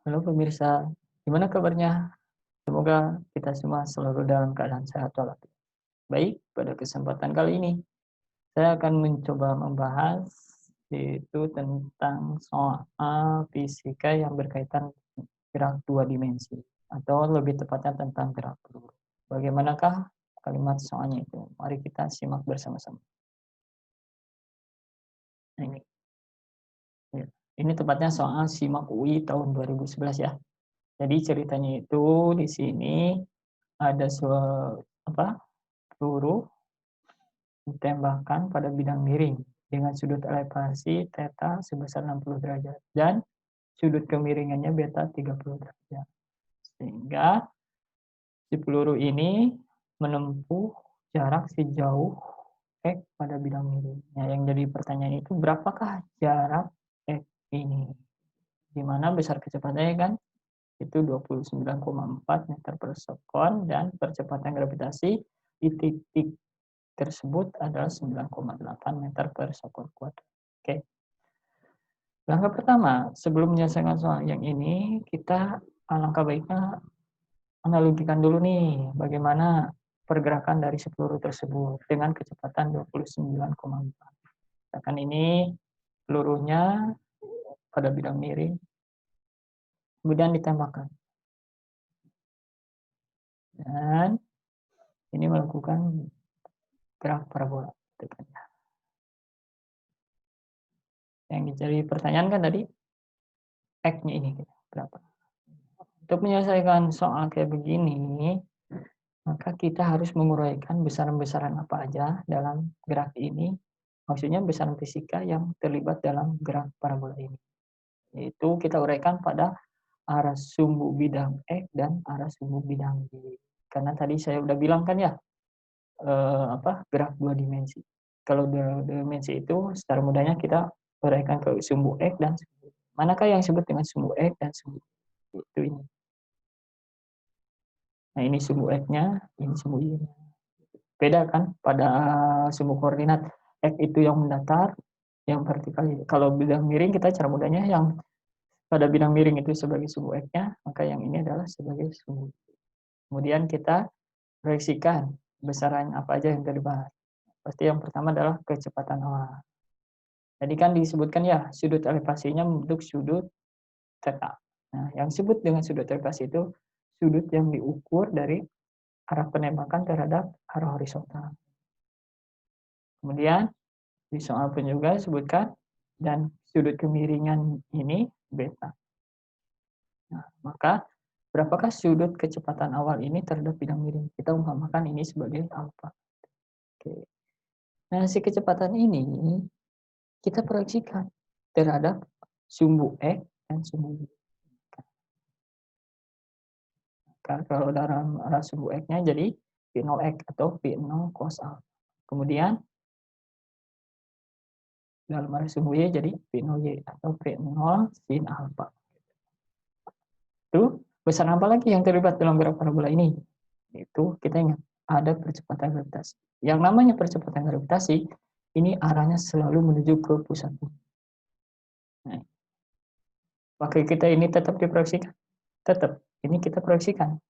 Halo pemirsa, gimana kabarnya? Semoga kita semua selalu dalam keadaan sehat walafiat. Baik, pada kesempatan kali ini saya akan mencoba membahas yaitu tentang soal fisika yang berkaitan gerak dua dimensi atau lebih tepatnya tentang gerak peluru. Bagaimanakah kalimat soalnya itu? Mari kita simak bersama-sama. Nah, ini, ya. Ini tepatnya soal SIMAK UI tahun 2011 ya. Jadi ceritanya itu di sini ada apa peluru ditembakkan pada bidang miring dengan sudut elevasi theta sebesar 60 derajat dan sudut kemiringannya beta 30 derajat. Sehingga si peluru ini menempuh jarak sejauh X pada bidang miring. Nah, yang jadi pertanyaan itu berapakah jarak X ini? Di mana besar kecepatannya kan itu 29,4 meter per sekon dan percepatan gravitasi di titik tersebut adalah 9,8 meter per sekon kuadrat. Oke. Langkah pertama, sebelum menyelesaikan soal yang ini, kita alangkah baiknya analogikan dulu nih bagaimana pergerakan dari si peluru tersebut dengan kecepatan 29,4. Misalkan ini pelurunya pada bidang miring, kemudian ditembakkan. Dan ini melakukan gerak parabola. Yang jadi pertanyaan kan tadi, X-nya ini berapa? Untuk menyelesaikan soal kayak begini, maka kita harus menguraikan besaran-besaran apa aja dalam gerak ini, maksudnya besaran fisika yang terlibat dalam gerak parabola ini. Yaitu kita uraikan pada arah sumbu bidang X dan arah sumbu bidang Y. Karena tadi saya udah bilang kan ya, gerak dua dimensi. Kalau dua dimensi itu secara mudahnya kita uraikan ke sumbu X dan sumbu Y. Manakah yang disebut dengan sumbu X dan sumbu Y? Itu ini. Nah, ini sumbu X-nya, ini sumbu Y-nya. Beda kan pada sumbu koordinat. X itu yang mendatar, yang vertikal. Kalau bidang miring kita cara mudahnya yang pada bidang miring itu sebagai sumbu X-nya, maka yang ini adalah sebagai sumbu. Kemudian kita proyeksikan besaran apa aja yang terlibat. Pasti yang pertama adalah kecepatan awal. Tadi kan disebutkan ya, sudut elevasinya membentuk sudut theta. Nah, yang disebut dengan sudut elevasi itu sudut yang diukur dari arah penembakan terhadap arah horizontal. Kemudian di soal pun juga disebutkan dan sudut kemiringan ini beta. Nah, maka berapakah sudut kecepatan awal ini terhadap bidang miring? Kita umpamakan ini sebagai alfa. Oke. Nah, si kecepatan ini kita proyeksikan terhadap sumbu X dan sumbu Y. Kalau dalam arah sumbu X-nya jadi V0X atau V0 cos alpha. Kemudian dalam arah sumbu Y jadi V0Y atau V0 sin alpha. Itu besaran apa lagi yang terlibat dalam gerak parabola ini? Itu kita ingat ada percepatan gravitasi. Yang namanya percepatan gravitasi ini arahnya selalu menuju ke pusat bumi. Nah, pakai kita ini tetap diproyeksikan, tetap ini kita proyeksikan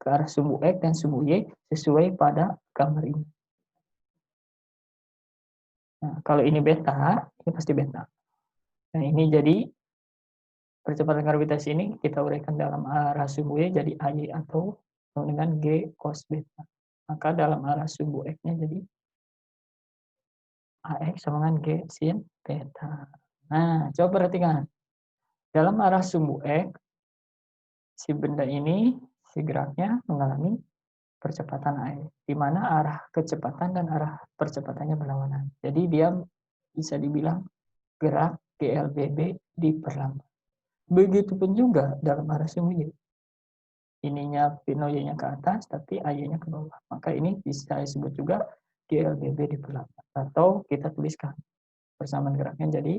ke arah sumbu X dan sumbu Y sesuai pada gambar ini. Nah, kalau ini beta, ini pasti beta. Nah, ini jadi percepatan gravitasi ini kita uraikan dalam arah sumbu Y jadi AY atau dengan G cos beta. Maka dalam arah sumbu X-nya jadi AX sama dengan G sin beta. Nah, coba perhatikan. Dalam arah sumbu X, si benda ini, si geraknya mengalami percepatan AX, di mana arah kecepatan dan arah percepatannya berlawanan. Jadi dia bisa dibilang gerak GLBB diperlambat. Begitupun juga dalam arah sumbu Y. Ininya Y-nya ke atas, tapi AY-nya ke bawah. Maka ini bisa disebut juga GLBB diperlambat. Atau kita tuliskan persamaan geraknya jadi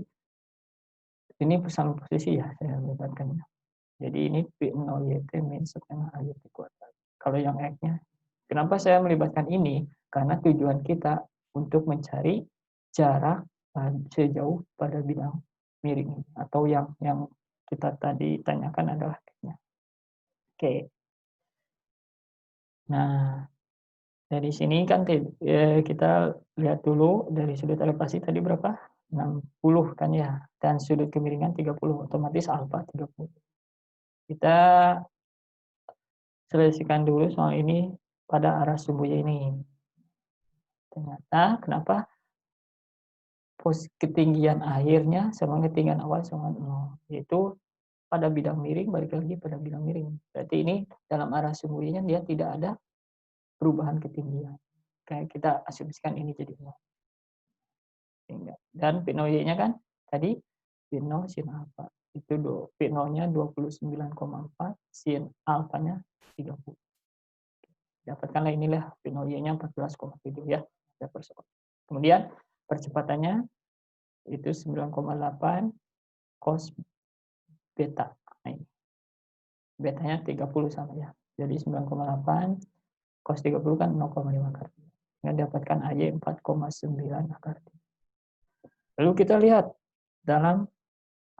ini persamaan posisi ya, saya libatkannya. Jadi ini P0YT min setengah AYT kuadrat. Kalau yang X-nya, kenapa saya melibatkan ini? Karena tujuan kita untuk mencari jarak sejauh pada bidang miring atau yang kita tadi tanyakan adalah X-nya. Oke. Nah, dari sini kan kita lihat dulu dari sudut elevasi tadi berapa? 60 kan ya, dan sudut kemiringan 30, otomatis alfa 30. Kita selesaikan dulu soal ini pada arah sumbunya ini. Ternyata kenapa ketinggian akhirnya sama ketinggian awal sama 0, yaitu pada bidang miring, balik lagi pada bidang miring. Berarti ini dalam arah sumbunya dia tidak ada perubahan ketinggian. Kayak kita asumsikan ini jadi 0. Dan P0Y-nya kan tadi P0 sin alfa. Itu P0-nya 29,4, sin alfanya 30. Dapatkanlah inilah P0Y-nya 14,7 ya. Kemudian percepatannya itu 9,8 cos beta. Nah, ini. Betanya 30 sama ya. Jadi 9,8 cos 30 kan 0,5 akar. Yang dapatkan AY 4,9 akar. Lalu kita lihat dalam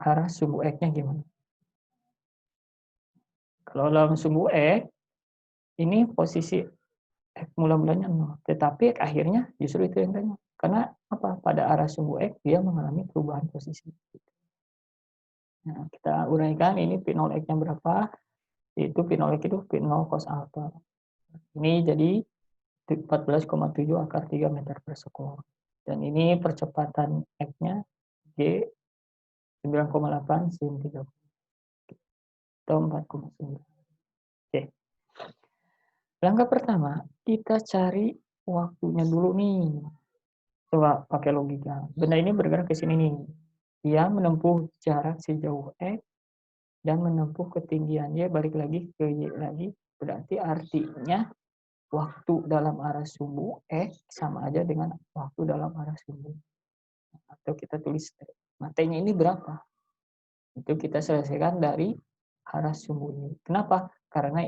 arah sumbu X-nya gimana. Kalau dalam sumbu X, ini posisi X mula-mulanya 0. Tetapi X akhirnya justru itu yang tanya. Karena apa? Pada arah sumbu X, dia mengalami perubahan posisi. Nah, kita uraikan ini P0X-nya berapa. Itu P0X itu P0 cos alpha. Ini jadi 14,7 akar 3 meter per sekon. Dan ini percepatan X-nya G 9,8 sin 30. Atau 4,9. Oke. Langkah pertama, kita cari waktunya dulu nih. Coba pakai logika. Benda ini bergerak ke sini nih. Dia menempuh jarak sejauh X dan menempuh ketinggian Y, balik lagi ke Y lagi. Berarti artinya waktu dalam arah sumbu X sama aja dengan waktu dalam arah sumbu. Atau kita tulis T-nya ini berapa? Itu kita selesaikan dari arah sumbu ini. Kenapa? Karena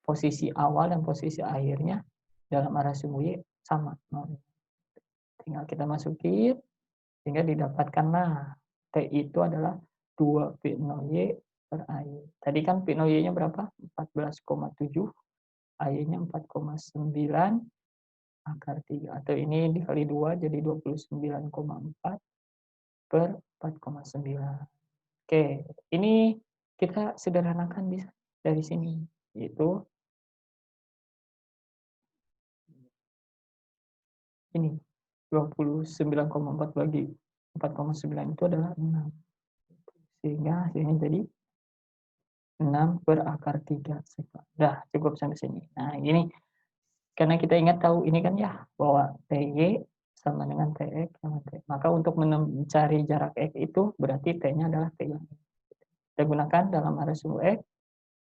posisi awal dan posisi akhirnya dalam arah sumbu Y sama. Tinggal kita masukin, sehingga didapatkanlah T itu adalah 2 P0Y per AY. Tadi kan P0Y-nya berapa? 14,7. AY-nya 4,9 akar 3. Atau ini dikali 2 jadi 29,4 per 4,9. Oke, ini kita sederhanakan bisa dari sini. Yaitu ini 29,4 bagi 4,9 itu adalah 6. Sehingga hasilnya jadi 6 per akar 3. Dah, cukup sampai sini. Nah, ini karena kita ingat tahu ini kan ya, bahwa TY sama dengan TX sama T. Maka untuk mencari jarak X itu berarti T-nya adalah T yang ini. Kita gunakan dalam arah sumbu X,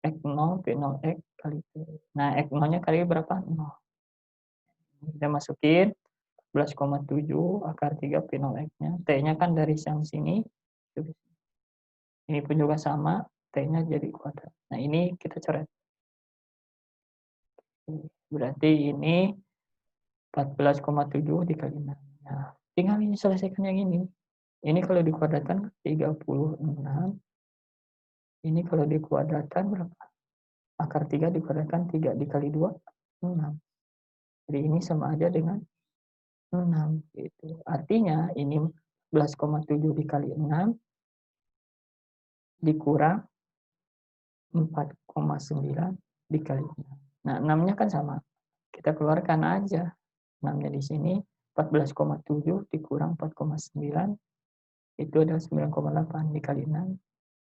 X0, P0X kali T. Nah, X0-nya kali berapa? 0. Kita masukin 11,7 akar 3 P0X-nya. T-nya kan dari yang sini. Ini pun juga sama, T-nya jadi kuadrat. Nah, ini kita coret. Berarti ini 14,7 dikali 6. Nah, tinggal ini selesaikan yang ini. Ini kalau dikuadratkan 36. Ini kalau dikuadratkan berapa? Akar 3 dikuadratkan 3 dikali 2, 6. Jadi ini sama aja dengan 6. Gitu. Artinya ini 11,7 dikali 6 dikurang 4,9 dikali 6. Nah, 6-nya kan sama. Kita keluarkan aja. 6-nya di sini 14,7 dikurang 4,9 itu adalah 9,8 dikali 6.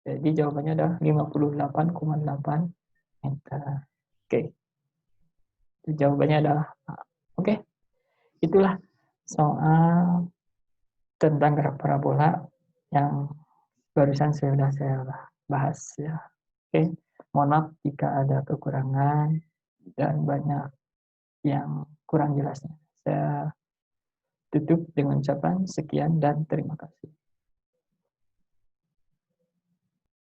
Jadi jawabannya adalah 58,8 meter. Oke. Jawabannya adalah A. Oke. Itulah soal tentang gerak parabola yang barusan sudah saya bahas ya. Oke. Mohon maaf jika ada kekurangan dan banyak yang kurang jelasnya. Saya tutup dengan ucapan sekian dan terima kasih.